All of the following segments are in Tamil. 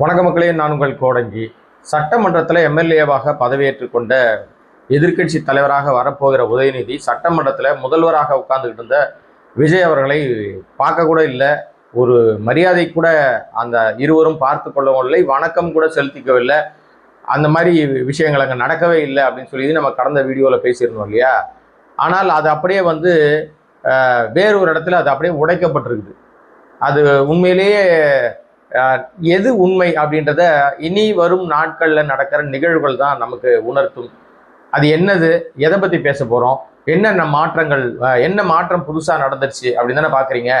வணக்க மக்களே, நான் உங்கள் கோடங்கி. சட்டமன்றத்தில் எம்எல்ஏவாக பதவியேற்றுக் கொண்ட எதிர்க்கட்சி தலைவராக வரப்போகிற உதயநிதி சட்டமன்றத்தில் முதல்வராக உட்கார்ந்துக்கிட்டு இருந்த விஜய் அவர்களை பார்க்க கூட இல்லை, ஒரு மரியாதை கூட அந்த இருவரும் பார்த்து கொள்ளவும் இல்லை, வணக்கம் கூட செலுத்திக்கவில்லை. அந்த மாதிரி விஷயங்கள் அங்கே நடக்கவே இல்லை அப்படின்னு சொல்லி நம்ம கடந்த வீடியோவில் பேசியிருந்தோம் இல்லையா. ஆனால் அது அப்படியே வேறொரு இடத்துல அது அப்படியே உடைக்கப்பட்டிருக்குது. அது உண்மையிலேயே எது உண்மை அப்படின்றத இனி வரும் நாட்களில் நடக்கிற நிகழ்வுகள் தான் நமக்கு உணர்த்தும். அது என்னது, எதை பற்றி பேச போகிறோம், என்னென்ன மாற்றங்கள், என்ன மாற்றம் புதுசாக நடந்துருச்சு அப்படின்னு தானே பார்க்குறீங்க.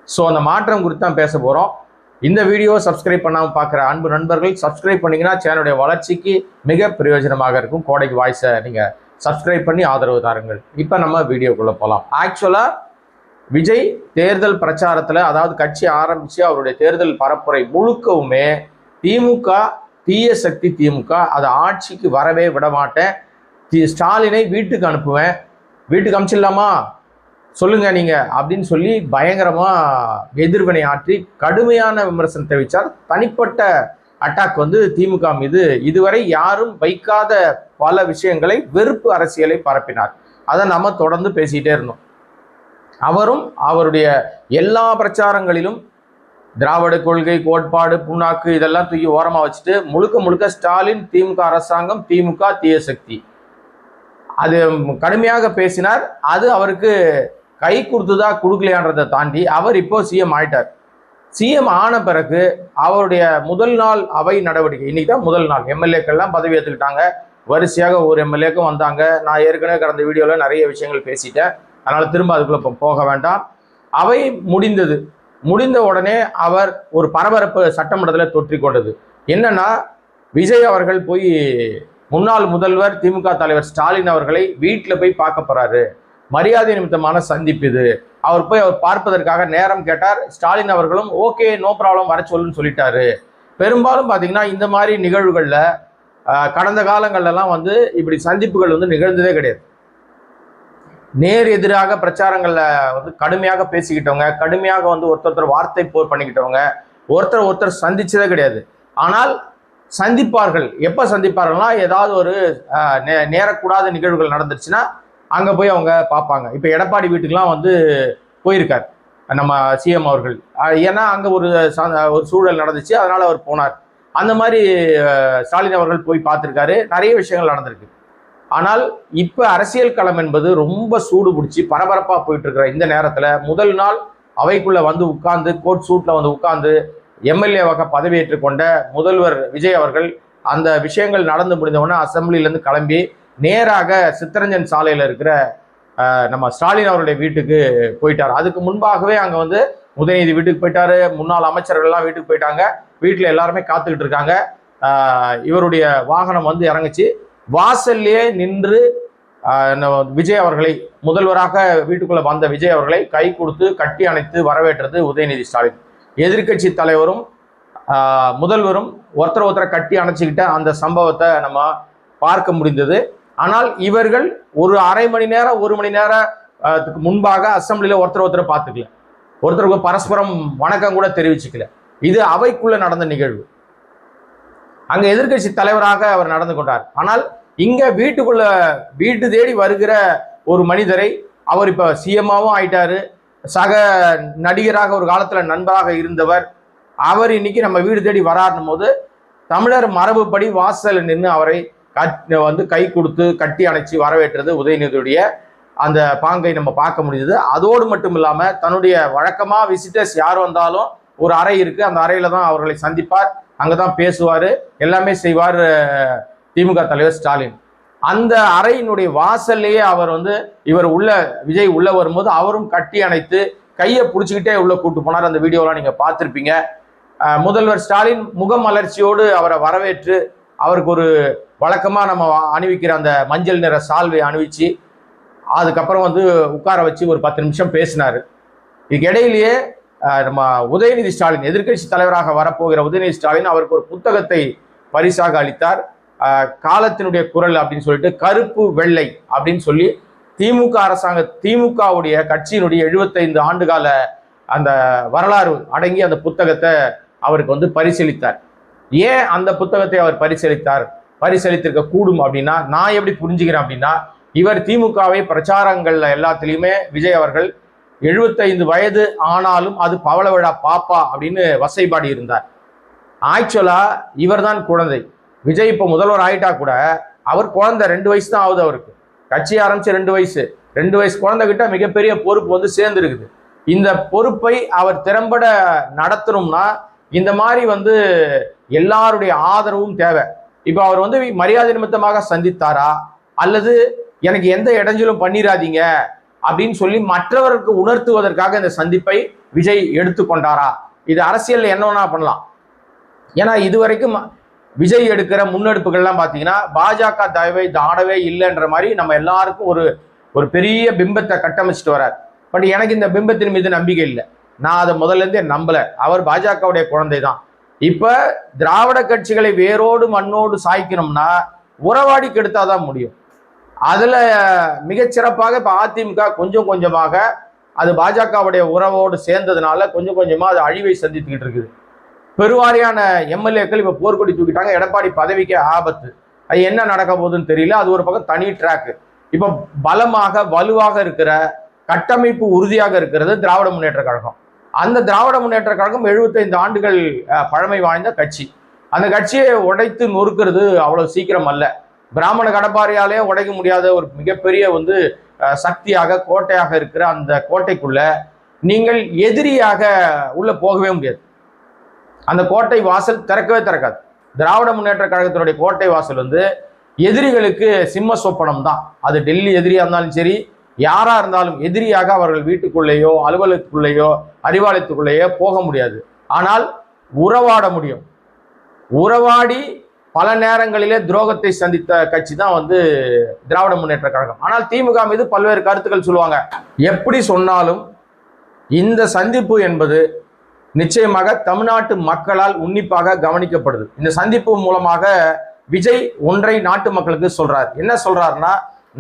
ஸோ அந்த மாற்றம் குறித்து தான் பேச போகிறோம். இந்த வீடியோ சப்ஸ்கிரைப் பண்ணாமல் பார்க்குற அன்பு நண்பர்கள் சப்ஸ்கிரைப் பண்ணிங்கன்னா சேனலுடைய வளர்ச்சிக்கு மிக பிரயோஜனமாக இருக்கும். கோடைக்கு வாய்ஸை நீங்கள் சப்ஸ்கிரைப் பண்ணி ஆதரவு தாருங்கள். இப்போ நம்ம வீடியோக்குள்ளே போகலாம். ஆக்சுவலாக விஜய் தேர்தல் பிரச்சாரத்தில், அதாவது கட்சி ஆரம்பித்து அவருடைய தேர்தல் பரப்புரை முழுக்கவுமே திமுக, தீய சக்தி திமுக, அதை ஆட்சிக்கு வரவே விட மாட்டேன், ஸ்டாலினை வீட்டுக்கு அனுப்புவேன், வீட்டுக்கு அனுப்பிச்சிடலாமா சொல்லுங்க நீங்க அப்படின்னு சொல்லி பயங்கரமாக எதிர்வினை ஆற்றி கடுமையான விமர்சனத்தை வச்சார். தனிப்பட்ட அட்டாக் திமுக மீது இதுவரை யாரும் வைக்காத பல விஷயங்களை, வெறுப்பு அரசியலை பரப்பினார். அதை நம்ம தொடர்ந்து பேசிக்கிட்டே இருந்தோம். அவரும் அவருடைய எல்லா பிரச்சாரங்களிலும் திராவிட கொள்கை, கோட்பாடு, புண்ணாக்கு இதெல்லாம் தூக்கி ஓரமாக வச்சுட்டு முழுக்க முழுக்க ஸ்டாலின், திமுக அரசாங்கம், திமுக தீய சக்தி, அது கடுமையாக பேசினார். அது அவருக்கு கை கொடுத்துதா கொடுக்கலையான்றதை தாண்டி அவர் இப்போ சிஎம் ஆயிட்டார். சிஎம் ஆன பிறகு அவருடைய முதல் நாள் அவை நடவடிக்கை, இன்னைக்கு தான் முதல் நாள், எம்எல்ஏக்கள்லாம் பதவி ஏற்றுக்கிட்டாங்க. வரிசையாக ஒரு எம்எல்ஏக்கும் வந்தாங்க. நான் ஏற்கனவே கடந்த வீடியோவில் நிறைய விஷயங்கள் பேசிட்டேன், அதனால் திரும்ப அதுக்குள்ளே போக வேண்டாம். அவை முடிந்த உடனே அவர் ஒரு பரபரப்பு சட்டமன்றத்தில் தொற்றிக்கொண்டது. என்னன்னா, விஜய் அவர்கள் போய் முன்னாள் முதல்வர் திமுக தலைவர் ஸ்டாலின் அவர்களை வீட்டில் போய் பார்க்க போறாரு, மரியாதை நிமித்தமான சந்திப்பு இது. அவர் போய் பார்ப்பதற்காக நேரம் கேட்டார். ஸ்டாலின் அவர்களும் ஓகே, நோ ப்ராப்ளம், வர சொல்லுன்னு சொல்லிட்டாரு. பெரும்பாலும் பார்த்தீங்கன்னா இந்த மாதிரி நிகழ்வுகளில் கடந்த காலங்கள்லாம் இப்படி சந்திப்புகள் நிகழ்ந்ததே கிடையாது. நேர் எதிராக பிரச்சாரங்களில் கடுமையாக பேசிக்கிட்டவங்க, கடுமையாக ஒருத்தர் வார்த்தை போர் பண்ணிக்கிட்டவங்க, ஒருத்தர் சந்திச்சதே கிடையாது. ஆனால் சந்திப்பார்கள். எப்போ சந்திப்பார்கள்னா, ஏதாவது ஒரு நேரக்கூடாத நிகழ்வுகள் நடந்துருச்சுன்னா அங்கே போய் அவங்க பார்ப்பாங்க. இப்போ எடப்பாடி வீட்டுக்கெலாம் போயிருக்கார் நம்ம சிஎம் அவர்கள். ஏன்னா அங்கே ஒரு சூழல் நடந்துச்சு, அதனால் அவர் போனார். அந்த மாதிரி ஸ்டாலின் அவர்கள் போய் பார்த்துருக்காரு. நிறைய விஷயங்கள் நடந்திருக்கு. ஆனால் இப்போ அரசியல் களம் என்பது ரொம்ப சூடு பிடிச்சி பரபரப்பாக போயிட்டு இருக்கிற இந்த நேரத்தில் முதல் நாள் அவைக்குள்ளே உட்கார்ந்து, கோட் சூட்டில் உட்கார்ந்து எம்எல்ஏவாக பதவியேற்றுக் கொண்ட முதல்வர் விஜய் அவர்கள் அந்த விஷயங்கள் நடந்து முடிந்தவுடனே அசம்பிளிலேருந்து கிளம்பி நேராக சித்தரஞ்சன் சாலையில் இருக்கிற நம்ம ஸ்டாலின் அவருடைய வீட்டுக்கு போயிட்டார். அதுக்கு முன்பாகவே அங்கே உதயநிதி வீட்டுக்கு போயிட்டாரு, முன்னாள் அமைச்சர்கள்லாம் வீட்டுக்கு போயிட்டாங்க. வீட்டில் எல்லாருமே காத்துக்கிட்டு இருக்காங்க. இவருடைய வாகனம் இறங்குச்சு. வாசல்லையே நின்று விஜய் அவர்களை, முதல்வராக வீட்டுக்குள்ள வந்த விஜய் அவர்களை கை கொடுத்து கட்டி அணைத்து வரவேற்றது உதயநிதி ஸ்டாலின். எதிர்கட்சி தலைவரும் முதல்வரும் ஒருத்தரை கட்டி அணைச்சிக்கிட்ட அந்த சம்பவத்தை நம்ம பார்க்க முடிந்தது. ஆனால் இவர்கள் ஒரு அரை மணி நேரம், ஒரு மணி நேரத்துக்கு முன்பாக அசம்பிளியில் ஒருத்தரை பார்த்துக்கல, ஒருத்தருக்கு பரஸ்பரம் வணக்கம் கூட தெரிவிச்சுக்கல. இது அவைக்குள்ள நடந்த நிகழ்வு. அங்க எதிர்கட்சி தலைவராக அவர் நடந்து கொண்டார். ஆனால் இங்க வீட்டு தேடி வருகிற ஒரு மனிதரை, அவர் இப்ப சிஎம்மாவும் ஆயிட்டாரு, சக நடிகராக ஒரு காலத்துல நண்பராக இருந்தவர், அவர் இன்னைக்கு நம்ம வீடு தேடி வராருன்னும் போது தமிழர் மரபுப்படி வாசல் நின்று அவரை கை கொடுத்து கட்டி அணைச்சி வரவேற்றது உதயநிதியுடைய அந்த பாங்கை நம்ம பார்க்க முடியுது. அதோடு மட்டும் இல்லாம தன்னுடைய வழக்கமா விசிட்டர்ஸ் யார் வந்தாலும் ஒரு அறை இருக்கு, அந்த அறையில தான் அவர்களை சந்திப்பார், அங்கதான் பேசுவார், எல்லாமே செய்வார் திமுக தலைவர் ஸ்டாலின். அந்த அறையினுடைய வாசல்லையே அவர் விஜய் உள்ள வரும்போது அவரும் கட்டி அணைத்து கையை பிடிச்சிக்கிட்டே உள்ள கூட்டு போனார். அந்த வீடியோலாம் நீங்க பார்த்துருப்பீங்க. முதல்வர் ஸ்டாலின் முகமலர்ச்சியோடு அவரை வரவேற்று அவருக்கு ஒரு வழக்கமா நம்ம அணிவிக்கிற அந்த மஞ்சள் நிற சால்வை அணிவிச்சு அதுக்கப்புறம் உட்கார வச்சு ஒரு 10 நிமிஷம் பேசினார். இதுக்கு இடையிலேயே நம்ம உதயநிதி ஸ்டாலின், எதிர்கட்சி தலைவராக வரப்போகிற உதயநிதி ஸ்டாலின் அவருக்கு ஒரு புத்தகத்தை பரிசாக அளித்தார். காலத்தினுடைய குரல் அப்படின்னு சொல்லிட்டு, கருப்பு வெள்ளை அப்படின்னு சொல்லி திமுக அரசாங்க, திமுகவுடைய கட்சியினுடைய 75 ஆண்டுகால அந்த வரலாறு அடங்கி அந்த புத்தகத்தை அவருக்கு பரிசீலித்தார். ஏன் அந்த புத்தகத்தை அவர் பரிசீலித்திருக்க கூடும் அப்படின்னா, நான் எப்படி புரிஞ்சுக்கிறேன் அப்படின்னா, இவர் திமுகவை பிரச்சாரங்கள்ல எல்லாத்திலையுமே விஜய் அவர்கள் 75 வயது ஆனாலும் அது பவள விழா பாப்பா அப்படின்னு வசைபாடி இருந்தார். ஆக்சுவலா இவர் தான் குழந்தை. விஜய் இப்போ முதல்வர் ஆயிட்டா கூட அவர் குழந்தை, 2 வயசு தான் ஆகுது அவருக்கு. கட்சி ஆரம்பிச்சு 2 வயசு, 2 வயசு குழந்தை கிட்ட மிகப்பெரிய பொறுப்பு வந்து சேர்ந்து இருக்குது. இந்த பொறுப்பை அவர் திறம்பட நடத்தணும்னா இந்த மாதிரி வந்து எல்லாருடைய ஆதரவும் தேவை. இப்போ அவர் வந்து மரியாதை நிமித்தமாக சந்தித்தாரா, அல்லது எனக்கு எந்த இடைஞ்சலும் பண்ணிடாதீங்க அப்படின்னு சொல்லி மற்றவருக்கு உணர்த்துவதற்காக இந்த சந்திப்பை விஜய் எடுத்துக்கொண்டாரா? இது அரசியல் என்ன வேணா பண்ணலாம். ஏன்னா இதுவரைக்கும் விஜய் எடுக்கிற முன்னெடுப்புகள்லாம் பார்த்தீங்கன்னா பாஜக தயவை தாடவே இல்லைன்ற மாதிரி நம்ம எல்லாருக்கும் ஒரு பெரிய பிம்பத்தை கட்டமைச்சிட்டு வரார். பட் எனக்கு இந்த பிம்பத்தின் மீது நம்பிக்கை இல்லை. நான் அதை முதல்ல இருந்தே நம்பல. அவர் பாஜகவுடைய குழந்தை தான். இப்ப திராவிட கட்சிகளை வேரோடு மண்ணோடு சாய்க்கணும்னா உறவாடி கெடுத்தாதான் முடியும். அதுல மிகச்சிறப்பாக இப்ப அதிமுக கொஞ்சம் கொஞ்சமாக அது பாஜகவுடைய உறவோடு சேர்ந்ததுனால கொஞ்சம் கொஞ்சமா அது அழிவை சந்தித்துக்கிட்டு இருக்குது. பெருவாரியான எம்எல்ஏக்கள் இப்ப போர்க்கொடி தூக்கிட்டாங்க. எடப்பாடி பதவிக்கு ஆபத்து. அது என்ன நடக்க போகுதுன்னு தெரியல. அது ஒரு பக்கம் தனி ட்ராக். இப்ப பலமாக வலுவாக இருக்கிற கட்டமைப்பு உறுதியாக இருக்கிறது திராவிட முன்னேற்ற கழகம். அந்த திராவிட முன்னேற்ற கழகம் 75 ஆண்டுகள் பழமை வாய்ந்த கட்சி. அந்த கட்சியை உடைத்து நொறுக்கிறது அவ்வளவு சீக்கிரம் அல்ல. பிராமண கடப்பாறையாலே உடைக்க முடியாத ஒரு மிகப்பெரிய வந்து சக்தியாக கோட்டையாக இருக்கிற அந்த கோட்டைக்குள்ள நீங்கள் எதிரியாக உள்ள போகவே முடியாது. அந்த கோட்டை வாசல் திறக்காது. திராவிட முன்னேற்ற கழகத்தினுடைய கோட்டை வாசல் வந்து எதிரிகளுக்கு சிம்ம சொப்பனம் தான். அது டெல்லி எதிரியா இருந்தாலும் சரி, யாரா இருந்தாலும் எதிரியாக அவர்கள் வீட்டுக்குள்ளேயோ அலுவலகத்துக்குள்ளேயோ அறிவாலயத்துக்குள்ளேயோ போக முடியாது. ஆனால் உறவாட முடியும். உறவாடி பல நேரங்களிலே துரோகத்தை சந்தித்த கட்சி தான் வந்து திராவிட முன்னேற்ற கழகம். ஆனால் திமுக மீது பல்வேறு கருத்துக்கள் சொல்லுவாங்க. எப்படி சொன்னாலும் இந்த சந்திப்பு என்பது நிச்சயமாக தமிழ்நாட்டு மக்களால் உன்னிப்பாக கவனிக்கப்படுது. இந்த சந்திப்பு மூலமாக விஜய் ஒன்றை நாட்டு மக்களுக்கு சொல்றார். என்ன சொல்றாருன்னா,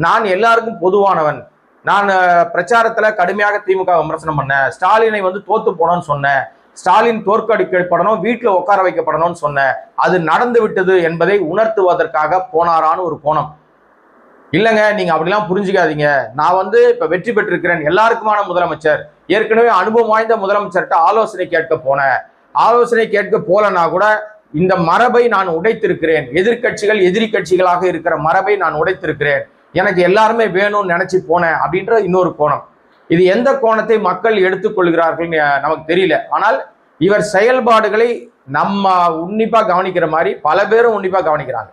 நான் எல்லாருக்கும் பொதுவானவன். நான் பிரச்சாரத்துல கடுமையாக திமுக விமர்சனம் பண்ணேன். ஸ்டாலினை வந்து தோத்து போனோம்னு சொன்னேன். ஸ்டாலின் தோற்கடிக்கப்படணும், வீட்டில் உட்கார வைக்கப்படணும்னு சொன்னேன். அது நடந்து விட்டது என்பதை உணர்த்துவதற்காக போனாரான்னு ஒரு கோணம். இல்லைங்க, நீங்க அப்படிலாம் புரிஞ்சுக்காதீங்க. நான் வந்து இப்ப வெற்றி பெற்றிருக்கிறேன், எல்லாருக்குமான முதலமைச்சர், ஏற்கனவே அனுபவம் வாய்ந்த முதலமைச்சர்கிட்ட ஆலோசனை கேட்க போனேன். ஆலோசனை கேட்க போலனா கூட இந்த மரபை நான் உடைத்திருக்கிறேன். எதிர்கட்சிகள் எதிரி கட்சிகளாக இருக்கிற மரபை நான் உடைத்திருக்கிறேன். எனக்கு எல்லாருமே வேணும்னு நினைச்சு போனேன் அப்படின்ற இன்னொரு கோணம். இது எந்த கோணத்தை மக்கள் எடுத்துக்கொள்கிறார்கள் நமக்கு தெரியல. ஆனால் இவர் செயல்பாடுகளை நம்ம உன்னிப்பா கவனிக்கிற மாதிரி பல பேரும் உன்னிப்பா கவனிக்கிறாங்க.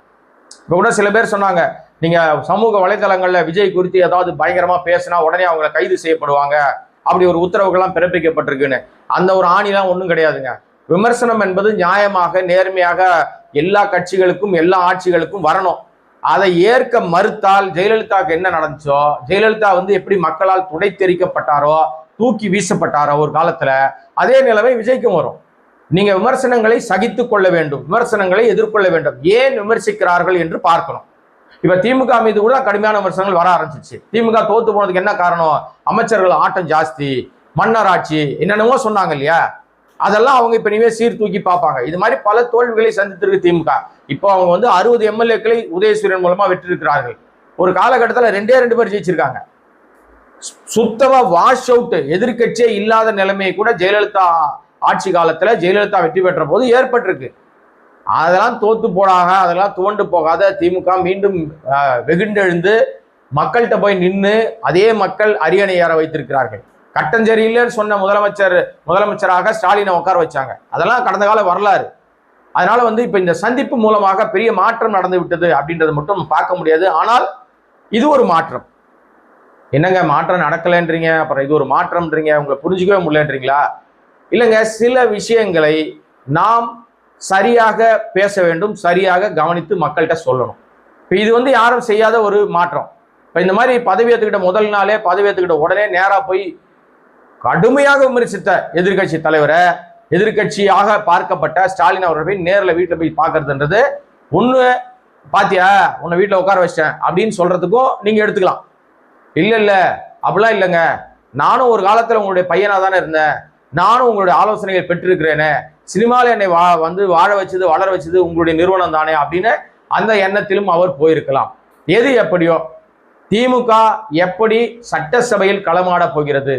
இப்ப கூட சில பேர் சொன்னாங்க, நீங்க சமூக வலைதளங்கள்ல விஜய் குறித்து ஏதாவது பயங்கரமா பேசினா உடனே அவங்களை கைது செய்யப்படுவாங்க, அப்படி ஒரு உத்தரவுகள்லாம் பிறப்பிக்கப்பட்டிருக்குன்னு. அந்த ஒரு ஆணிலாம் ஒன்றும் கிடையாதுங்க. விமர்சனம் என்பது நியாயமாக நேர்மையாக எல்லா கட்சிகளுக்கும் எல்லா ஆட்சிகளுக்கும் வரணும். அதை ஏற்க மறுத்தால் ஜெயலலிதாவுக்கு என்ன நடந்துச்சோ, ஜெயலலிதா வந்து எப்படி மக்களால் துடைத்தெறிக்கப்பட்டாரோ, தூக்கி வீசப்பட்டாரோ ஒரு காலத்துல, அதே நிலைமை விஜய்க்கும் வரும். நீங்க விமர்சனங்களை சகித்து கொள்ள வேண்டும், விமர்சனங்களை எதிர்கொள்ள வேண்டும். ஏன் விமர்சிக்கிறார்கள் என்று பார்க்கணும். இப்ப திமுக மீது கூட கடுமையான விமர்சனங்கள் வர ஆரம்பிச்சிச்சு. திமுக தோத்து போனதுக்கு என்ன காரணம்? அமைச்சர்கள் ஆட்டம் ஜாஸ்தி, மன்னர் ஆட்சி, என்னென்னமோ சொன்னாங்க இல்லையா? அதெல்லாம் அவங்க இப்ப இனிமே சீர்தூக்கி பார்ப்பாங்க. இது மாதிரி பல தோல்விகளை சந்தித்திருக்கு திமுக. இப்போ அவங்க வந்து 60 எம்எல்ஏக்களை உதயசூரியன் மூலமா வெற்றிருக்கிறார்கள். ஒரு காலகட்டத்தில் 2 பேர் ஜெயிச்சிருக்காங்க. சுத்தமா வாஷ் அவுட், எதிர்கட்சியே இல்லாத நிலைமையை கூட ஜெயலலிதா ஆட்சி காலத்துல ஜெயலலிதா வெற்றி பெற்ற போது ஏற்பட்டிருக்கு. அதெல்லாம் தோத்து போடாக, அதெல்லாம் துவண்டு போகாத திமுக மீண்டும் வெகுண்டெழுந்து மக்கள்கிட்ட போய் நின்று அதே மக்கள் அரியணை ஏற வைத்திருக்கிறார்கள். கட்டஞ்சேரியில சொன்ன முதலமைச்சராக ஸ்டாலினை உட்கார வச்சாங்க. அதெல்லாம் கடந்த கால வரலாறு. அதனால வந்து இப்ப இந்த சந்திப்பு மூலமாக பெரிய மாற்றம் நடந்து விட்டது அப்படின்றது மட்டும் பார்க்க முடியாது. ஆனால் இது ஒரு மாற்றம். என்னங்க மாற்றம் நடக்கலைன்றீங்க, அப்புறம் இது ஒரு மாற்றம்ன்றீங்க, உங்களை புரிஞ்சுக்கவே முடியலன்றீங்களா? இல்லைங்க, சில விஷயங்களை நாம் சரியாக பேச வேண்டும், சரியாக கவனித்து மக்கள்கிட்ட சொல்லணும். இப்போ இது வந்து யாரும் செய்யாத ஒரு மாற்றம். இப்போ இந்த மாதிரி பதவி ஏற்றுக்கிட்ட முதல் நாளே, பதவி ஏற்றுக்கிட்ட உடனே நேராக போய் கடுமையாக விமர்சித்த எதிர்கட்சி தலைவரை, எதிர்கட்சியாக பார்க்கப்பட்ட ஸ்டாலின் அவர்கள் போய் நேரில் வீட்டில் போய் பார்க்கறதுன்றது ஒன்று, பாத்தியா உன்னை வீட்டில் உட்கார வச்சிட்டேன் அப்படின்னு சொல்றதுக்கும் நீங்க எடுத்துக்கலாம். இல்லை அப்படிலாம் இல்லைங்க, நானும் ஒரு காலத்தில் உங்களுடைய பையனாக தானே இருந்தேன், நானும் உங்களுடைய ஆலோசனைகள் பெற்றிருக்கிறேனே, சினிமாவில் என்னை வாழ வச்சது வளர வச்சது உங்களுடைய நிறுவனம் தானே அப்படின்னு அந்த எண்ணத்திலும் அவர் போயிருக்கலாம். எது எப்படியோ திமுக எப்படி சட்டசபையில் களமாட போகிறது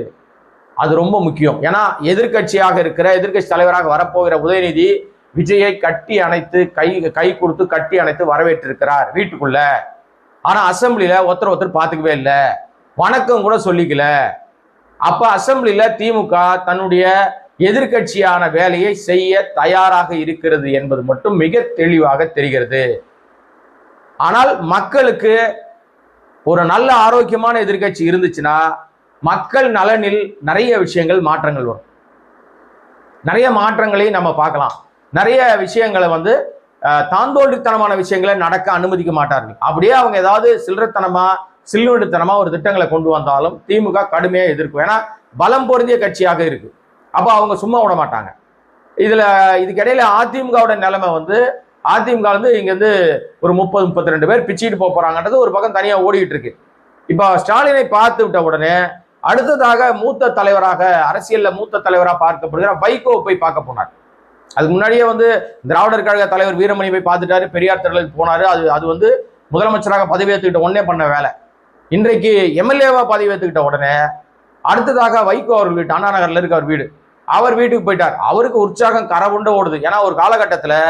அது ரொம்ப முக்கியம். ஏன்னா எதிர்கட்சியாக இருக்கிற எதிர்கட்சி தலைவராக வரப்போகிற உதயநிதி விஜயை கட்டி அணைத்து கை கொடுத்து கட்டி அணைத்து வரவேற்றிருக்கிறார் வீட்டுக்குள்ள. ஆனா அசம்பிளில ஒருத்தர் பார்த்துக்கவே இல்லை, வணக்கம் கூட சொல்லிக்கல. அப்ப அசம்பிளில திமுக தன்னுடைய எதிர்கட்சியான வேலையை செய்ய தயாராக இருக்கிறது என்பது மட்டும் மிக தெளிவாக தெரிகிறது. ஆனால் மக்களுக்கு ஒரு நல்ல ஆரோக்கியமான எதிர்கட்சி இருந்துச்சுன்னா மக்கள் நலனில் நிறைய விஷயங்கள் மாற்றங்கள் வரும். நிறைய மாற்றங்களை நம்ம பார்க்கலாம். நிறைய விஷயங்களை தாந்தோண்டித்தனமான விஷயங்களை நடக்க அனுமதிக்க மாட்டார்கள். அப்படியே அவங்க ஏதாவது சில்லுவண்டுத்தனமா ஒரு திட்டங்களை கொண்டு வந்தாலும் திமுக கடுமையாக எதிர்க்கும். ஏன்னா பலம் பொருந்திய கட்சியாக இருக்கு. அப்போ அவங்க சும்மா விட மாட்டாங்க. இதுக்கிடையில அதிமுகவோட நிலைமை அதிமுக இங்க ஒரு 30-32 பேர் பிச்சுட்டு போறாங்கன்றது ஒரு பக்கம் தனியா ஓடிக்கிட்டு இருக்கு. இப்போ ஸ்டாலினை பார்த்து விட்ட உடனே அடுத்ததாக மூத்த தலைவராக அரசியல்ல மூத்த தலைவராக பார்க்கப்படுகிற வைகோ போய் பார்க்க போனார். அதுக்கு முன்னாடியே திராவிடர் கழக தலைவர் வீரமணி போய் பார்த்துட்டாரு, பெரியார் திடலுக்கு போனாரு. அது முதலமைச்சராக பதவி ஏற்றுக்கிட்ட உடனே பண்ண வேலை. இன்றைக்கு எம்எல்ஏவா பதவி ஏற்றுக்கிட்ட உடனே அடுத்ததாக வைகோ அவர்கள் வீட்டு அண்ணா நகர்ல இருக்கு அவர் வீடு, அவர் வீட்டுக்கு போயிட்டார். அவருக்கு உற்சாகம் கரவுண்ட ஓடுது. ஏன்னா ஒரு காலகட்டத்தில்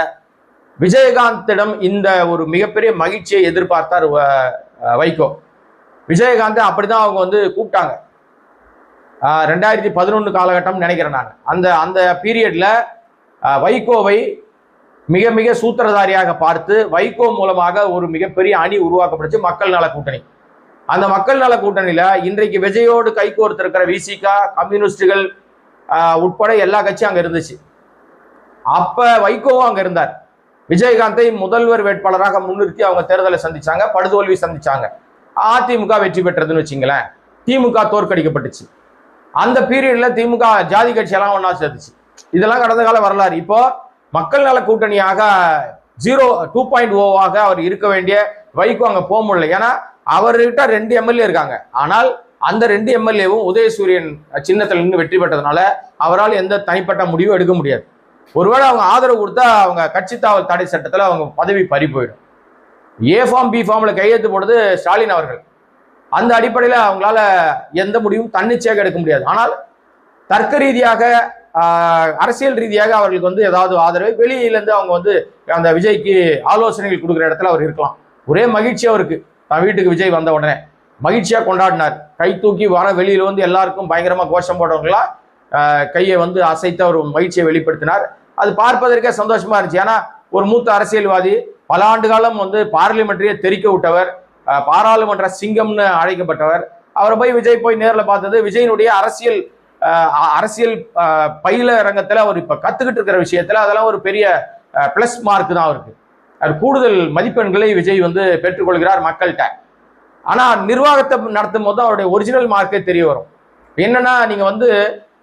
விஜயகாந்திடம் இந்த ஒரு மிகப்பெரிய மகிழ்ச்சியை எதிர்பார்த்தார் வைகோ. விஜயகாந்த் அப்படிதான் அவங்க கூப்பிட்டாங்க. 2011 காலகட்டம் நினைக்கிறேன் நான். அந்த பீரியட்ல வைகோவை மிக மிக சூத்திரதாரியாக பார்த்து வைகோ மூலமாக ஒரு மிகப்பெரிய அணி உருவாக்கப்படுச்சு, மக்கள் நல கூட்டணி. அந்த மக்கள் நல கூட்டணியில இன்றைக்கு விஜயோடு கைகோர்த்திருக்கிற விசிகா, கம்யூனிஸ்டுகள் உட்பட எல்லா கட்சியும் அங்க இருந்துச்சு. அப்ப வைகோவும் அங்க இருந்தார். விஜயகாந்தை முதல்வர் வேட்பாளராக முன்னிறுத்தி அவங்க தேர்தலை சந்திச்சாங்க, படுதோல்வி சந்திச்சாங்க. அதிமுக வெற்றி பெற்றதுன்னு வச்சுங்களேன். திமுக தோற்கடிக்கப்பட்டுச்சு. அந்த பீரியட்ல திமுக ஜாதி கட்சியெல்லாம் ஒன்னா சேர்த்துச்சு. இதெல்லாம் கடந்த கால வரலாறு. இப்போ மக்கள் நல கூட்டணியாக 2.0 அவர் இருக்க வேண்டிய வைகோ அங்க போக முடியல. ஏன்னா அவர்கிட்ட 2 எம்எல்ஏ இருக்காங்க. ஆனால் அந்த 2 எம்எல்ஏவும் உதயசூரியன் சின்னத்தில் நின்று வெற்றி பெற்றதுனால அவரால் எந்த தனிப்பட்ட முடிவும் எடுக்க முடியாது. ஒருவேளை அவங்க ஆதரவு கொடுத்தா அவங்க கட்சி தாவல் தடை சட்டத்தில் அவங்க பதவி பறி போயிடும். ஏ ஃபார்ம் பி ஃபார்ம்ல கையெழுத்து போடுறது ஸ்டாலின் அவர்கள். அந்த அடிப்படையில் அவங்களால எந்த முடிவும் தன்னிச்சையாக எடுக்க முடியாது. ஆனால் தர்க்க ரீதியாக அரசியல் ரீதியாக அவர்களுக்கு ஏதாவது ஆதரவு வெளியிலேருந்து அவங்க அந்த விஜய்க்கு ஆலோசனைகள் கொடுக்குற இடத்துல அவர் இருக்கலாம். ஒரே மகிழ்ச்சி அவருக்கு. தன் வீட்டுக்கு விஜய் வந்த உடனே மகிழ்ச்சியா கொண்டாடினார். கை தூக்கி வர வெளியில எல்லாருக்கும் பயங்கரமா கோஷம் போடுறவங்களா கையை அசைத்து அவர் மகிழ்ச்சியை வெளிப்படுத்தினார். அது பார்ப்பதற்கே சந்தோஷமா இருந்துச்சு. ஏன்னா ஒரு மூத்த அரசியல்வாதி, பல ஆண்டு காலம் பார்லிமெண்ட்ரியை தெறிக்க விட்டவர், பாராளுமன்ற சிங்கம்னு அழைக்கப்பட்டவர். அவரை விஜய் போய் நேரில் பார்த்தது விஜயினுடைய அரசியல் பயில ரங்கத்துல அவர் இப்ப கத்துக்கிட்டு இருக்கிற விஷயத்துல அதெல்லாம் ஒரு பெரிய பிளஸ் மார்க் தான் அவருக்கு. அது கூடுதல் மதிப்பெண்களை விஜய் பெற்றுக்கொள்கிறார் மக்கள்கிட்ட. ஆனா நிர்வாகத்தை நடத்தும் போது அவருடைய ஒரிஜினல் மார்க்கே தெரிய வரும். என்னன்னா நீங்க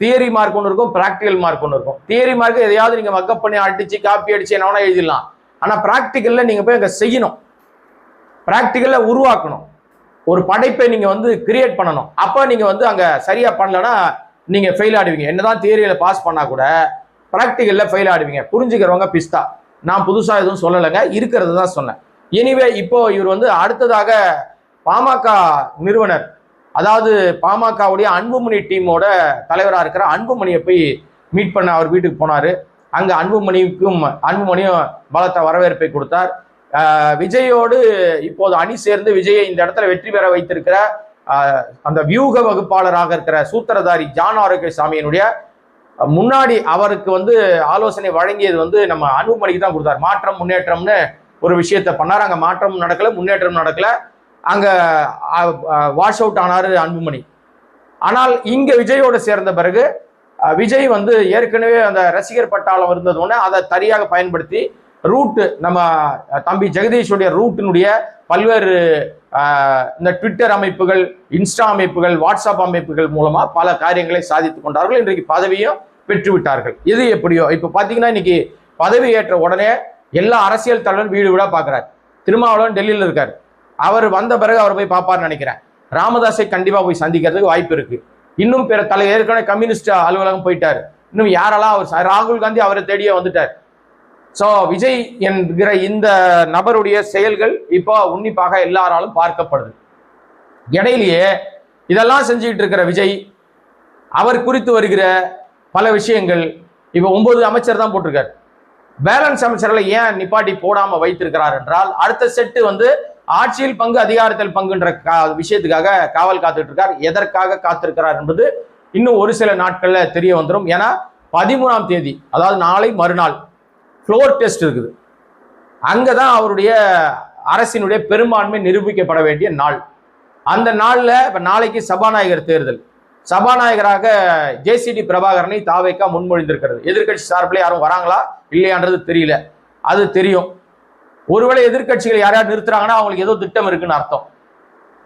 தியரி மார்க் ஒன்று இருக்கும், பிராக்டிகல் மார்க் ஒன்று இருக்கும். தியரி மார்க் எதையாவது நீங்க மக்கப் பண்ணி அடிச்சு காப்பி அடிச்சு என்ன எழுதிடலாம். ஆனா பிராக்டிக்கல்ல நீங்க போய் அங்க செய்யணும், பிராக்டிக்கல்ல உருவாக்கணும், ஒரு படைப்பை நீங்க கிரியேட் பண்ணணும். அப்ப நீங்க அங்க சரியா பண்ணலன்னா நீங்க ஃபெயில் ஆடுவீங்க. என்னதான் தியரியில பாஸ் பண்ணா கூட பிராக்டிக்கல்ல ஃபெயில் ஆடுவீங்க. புரிஞ்சுக்கிறவங்க பிஸ்தா. நான் புதுசா எதுவும் சொல்லலைங்க, இருக்கிறது தான் சொன்னேன். எனிவே இப்போ இவர் அடுத்ததாக பாமக நிறுவனர், அதாவது பாமகவுடைய அன்புமணி டீமோட தலைவராக இருக்கிற அன்புமணியை போய் மீட் பண்ண அவர் வீட்டுக்கு போனாரு. அங்க அன்புமணியும் பலத்த வரவேற்பை கொடுத்தார். விஜயோடு இப்போது அணி சேர்ந்து விஜயை இந்த இடத்துல வெற்றி பெற வைத்திருக்கிற அந்த வியூக வகுப்பாளராக இருக்கிற சூத்திரதாரி ஜான் ஆரோக்கியசாமியினுடைய முன்னாடி அவருக்கு ஆலோசனை வழங்கியது நம்ம அன்புமணிக்கு தான் கொடுத்தார். மாற்றம் முன்னேற்றம்னு ஒரு விஷயத்த பண்ணார். அங்க மாற்றம் நடக்கல, முன்னேற்றம் நடக்கல. அங்க வாஷ் அவுட் ஆனாரு அன்புமணி. ஆனால் இங்க விஜயோட சேர்ந்த பிறகு விஜய் ஏற்கனவே அந்த ரசிகர் பட்டாளம் இருந்ததுன்னு அதை சரியாக பயன்படுத்தி ரூட் நம்ம தம்பி ஜெகதீஷுடைய ரூட்டினுடைய பல்வேறு இந்த ட்விட்டர் அமைப்புகள், இன்ஸ்டா அமைப்புகள், வாட்ஸ்அப் அமைப்புகள் மூலமா பல காரியங்களை சாதித்துக் கொண்டார்கள். இன்றைக்கு பதவியும் பெற்று விட்டார்கள். இது எப்படியோ இப்ப பாத்தீங்கன்னா இன்னைக்கு பதவி ஏற்ற உடனே எல்லா அரசியல் தலைவரும் வீடு வீடா பாக்குறாரு. திருமாவளவன் டெல்லியில இருக்காரு. அவர் வந்த பிறகு அவர் போய் பார்ப்பார்னு நினைக்கிறேன். ராமதாஸை கண்டிப்பா போய் சந்திக்கிறதுக்கு வாய்ப்பு இருக்கு. இன்னும் பிற ஏற்கனவே கம்யூனிஸ்ட் அலுவலகம் போயிட்டாரு. இன்னும் யாரெல்லாம் அவர் ராகுல் காந்தி அவரை தேடியே வந்துட்டார். ஸோ விஜய் என்கிற இந்த நபருடைய செயல்கள் இப்போ உன்னிப்பாக எல்லாராலும் பார்க்கப்படுது. இடையிலேயே இதெல்லாம் செஞ்சுக்கிட்டு இருக்கிற விஜய் அவர் குறித்து வருகிற பல விஷயங்கள் இப்போ 9 அமைச்சர் தான் போட்டிருக்காரு. பேலன்ஸ் அமைச்சர்களை ஏன் நிப்பாட்டி போடாம வைத்திருக்கிறார் என்றால் அடுத்த செட்டு வந்து ஆட்சியில் பங்கு அதிகாரத்தில் பங்குன்ற விஷயத்துக்காக காவல் காத்துட்டு இருக்கார். எதற்காக காத்திருக்கிறார் என்பது இன்னும் ஒரு சில நாட்கள்ல தெரிய வந்துடும். ஏன்னா 13ஆம் தேதி அதாவது நாளை மறுநாள் ஃப்ளோர் டெஸ்ட் இருக்குது. அங்கதான் அவருடைய அரசினுடைய பெரும்பான்மை நிரூபிக்கப்பட வேண்டிய நாள். அந்த நாள்ல இப்ப நாளைக்கு சபாநாயகர் தேர்தல். சபாநாயகராக ஜேசிடி பிரபாகரனை தாவேகா முன்மொழிந்திருக்கிறது. எதிர்கட்சி சார்பில் யாரும் வராங்களா இல்லையான்றது தெரியல. அது தெரியும். ஒருவேளை எதிர்கட்சிகள் யாரையாவது நிறுத்துறாங்கன்னா அவங்களுக்கு ஏதோ திட்டம் இருக்குன்னு அர்த்தம்.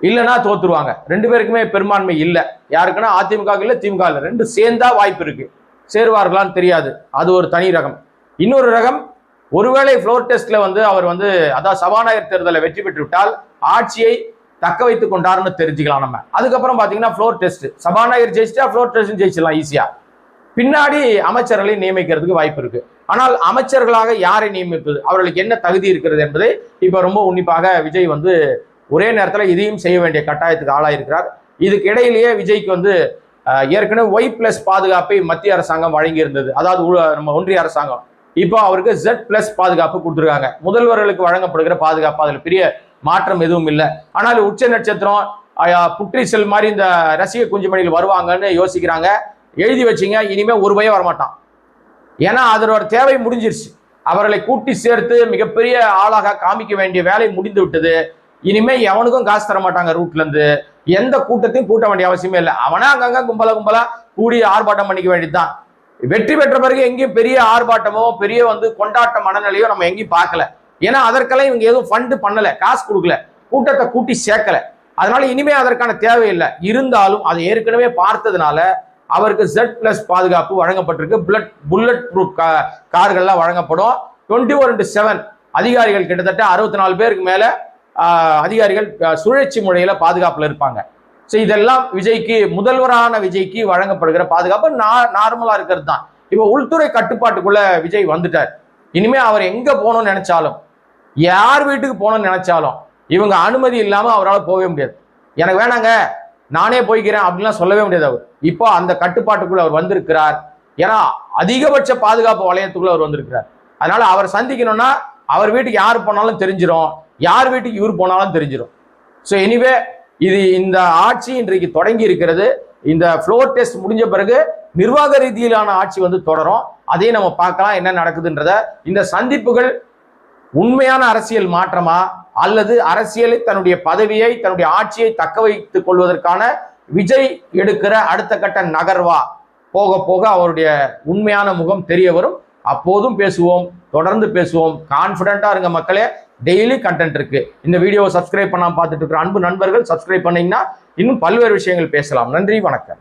இல்லைன்னா தோத்துருவாங்க. 2 பேருக்குமே பெரும்பான்மை இல்லை. யாருக்குன்னா அதிமுக இல்லை, திமுக இல்லை. 2 சேர்ந்தா வாய்ப்பு இருக்கு. சேருவார்களான்னு தெரியாது. அது ஒரு தனி ரகம். இன்னொரு ரகம், ஒருவேளை ஃப்ளோர் டெஸ்ட்ல வந்து அவர் வந்து அதாவது சபாநாயகர் தேர்தலை வெற்றி பெற்று விட்டால் ஆட்சியை தக்க வைத்துக் கொண்டாருன்னு தெரிஞ்சுக்கலாம் நம்ம. அதுக்கப்புறம் பாத்தீங்கன்னா ஃப்ளோர் டெஸ்ட், சபாநாயகர் ஜெயிச்சிட்டா ஃப்ளோர் டெஸ்ட் ஜெயிச்சிடலாம் ஈஸியா. பின்னாடி அமைச்சர்களை நியமிக்கிறதுக்கு வாய்ப்பு இருக்கு. ஆனால் அமைச்சர்களாக யாரை நியமிப்பது, அவர்களுக்கு என்ன தகுதி இருக்கிறது என்பதை இப்ப ரொம்ப உன்னிப்பாக விஜய் வந்து ஒரே நேரத்தில் இதையும் செய்ய வேண்டிய கட்டாயத்துக்கு ஆளாயிருக்கிறார். இதுக்கு இடையிலேயே விஜய்க்கு வந்து ஏற்கனவே Y+ பாதுகாப்பை மத்திய அரசாங்கம் வழங்கி இருந்தது, அதாவது நம்ம ஒன்றிய அரசாங்கம். இப்போ அவருக்கு Z+ பாதுகாப்பு கொடுத்துருக்காங்க. முதல்வர்களுக்கு வழங்கப்படுகிற பாதுகாப்பு அதில் பெரிய மாற்றம் எதுவும் இல்லை. ஆனால் உச்ச நட்சத்திரம் புட்ரிசெல் மாதிரி இந்த ரசிக குஞ்சுமணிகள் வருவாங்கன்னு யோசிக்கிறாங்க. எழுதி வச்சிங்க, இனிமே ஒரு பயம் வரமாட்டான். ஏன்னா அதனோட தேவை முடிஞ்சிருச்சு. அவர்களை கூட்டி சேர்த்து மிகப்பெரிய ஆளாக காமிக்க வேண்டிய வேலை முடிந்து விட்டது. இனிமே எவனுக்கும் காசு தர மாட்டாங்க. ரூட்ல இருந்து எந்த கூட்டத்தையும் கூட்ட வேண்டிய அவசியமே இல்லை. அவனா அங்கங்க கும்பலா கூடி ஆர்ப்பாட்டம் பண்ணிக்க வேண்டியதுதான். வெற்றி பெற்ற பிறகு எங்கேயும் பெரிய ஆர்ப்பாட்டமோ பெரிய வந்து கொண்டாட்ட மனநிலையோ நம்ம எங்கேயும் பார்க்கல. ஏன்னா அதற்கெல்லாம் இவங்க எதுவும் ஃபண்டு பண்ணல, காசு கொடுக்கல, கூட்டத்தை கூட்டி சேர்க்கல. அதனால இனிமே அதற்கான தேவையில்லை. இருந்தாலும் அதை ஏற்கனவே பார்த்ததுனால அவருக்கு Z+ பாதுகாப்பு வழங்கப்பட்டிருக்கு. புல்லட் ப்ரூஃப் கார்கள்லாம் வழங்கப்படும். 24/7 அதிகாரிகள் கிட்டத்தட்ட 64 பேருக்கு மேல அதிகாரிகள் சுழற்சி முறையில பாதுகாப்புல இருப்பாங்க. ஸோ இதெல்லாம் விஜய்க்கு, முதல்வரான விஜய்க்கு வழங்கப்படுகிற பாதுகாப்பு நார்மலா இருக்கிறது தான். இப்போ உள்துறை கட்டுப்பாட்டுக்குள்ள விஜய் வந்துட்டார். இனிமே அவர் எங்க போகணும்னு நினைச்சாலும், யார் வீட்டுக்கு போகணும்னு நினைச்சாலும் இவங்க அனுமதி இல்லாம அவரால் போகவே முடியாது. எனக்கு வேணாங்க நானே போய்க்கிறேன் அப்படின்லாம் சொல்லவே முடியாது. அவர் இப்போ அந்த கட்டுப்பாட்டுக்குள்ள அவர் வந்திருக்கிறார். ஏன்னா அதிகபட்ச பாதுகாப்பு வளையத்துக்குள்ள அவர் வந்திருக்கிறார். அதனால அவர் சந்திக்கணும்னா அவர் வீட்டுக்கு யார் போனாலும் தெரிஞ்சிடும், யார் வீட்டுக்கு இவர் போனாலும் தெரிஞ்சிடும். ஸோ எனிவே இது இந்த ஆட்சி இன்றைக்கு தொடங்கி இருக்கிறது. இந்த ஃப்ளோர் டெஸ்ட் முடிஞ்ச பிறகு நிர்வாக ரீதியிலான ஆட்சி வந்து தொடரும். அதையும் நம்ம பார்க்கலாம் என்ன நடக்குதுன்றத. இந்த சந்திப்புகள் உண்மையான அரசியல் மாற்றமா அல்லது அரசியலை தன்னுடைய பதவியை தன்னுடைய ஆட்சியை தக்க வைத்துக் கொள்வதற்கான விஜய் எடுக்கிற அடுத்த கட்ட நகர்வா? போக போக அவருடைய உண்மையான முகம் தெரிய வரும். அப்போதும் பேசுவோம், தொடர்ந்து பேசுவோம். கான்ஃபிடென்ட்டா இருங்க மக்களே. டெய்லி கண்டென்ட் இருக்கு. இந்த வீடியோவை சப்ஸ்கிரைப் பண்ணாம பார்த்துட்டு இருக்கிற அன்பு நண்பர்கள் சப்ஸ்கிரைப் பண்ணீங்கன்னா இன்னும் பல்வேறு விஷயங்கள் பேசலாம். நன்றி, வணக்கம்.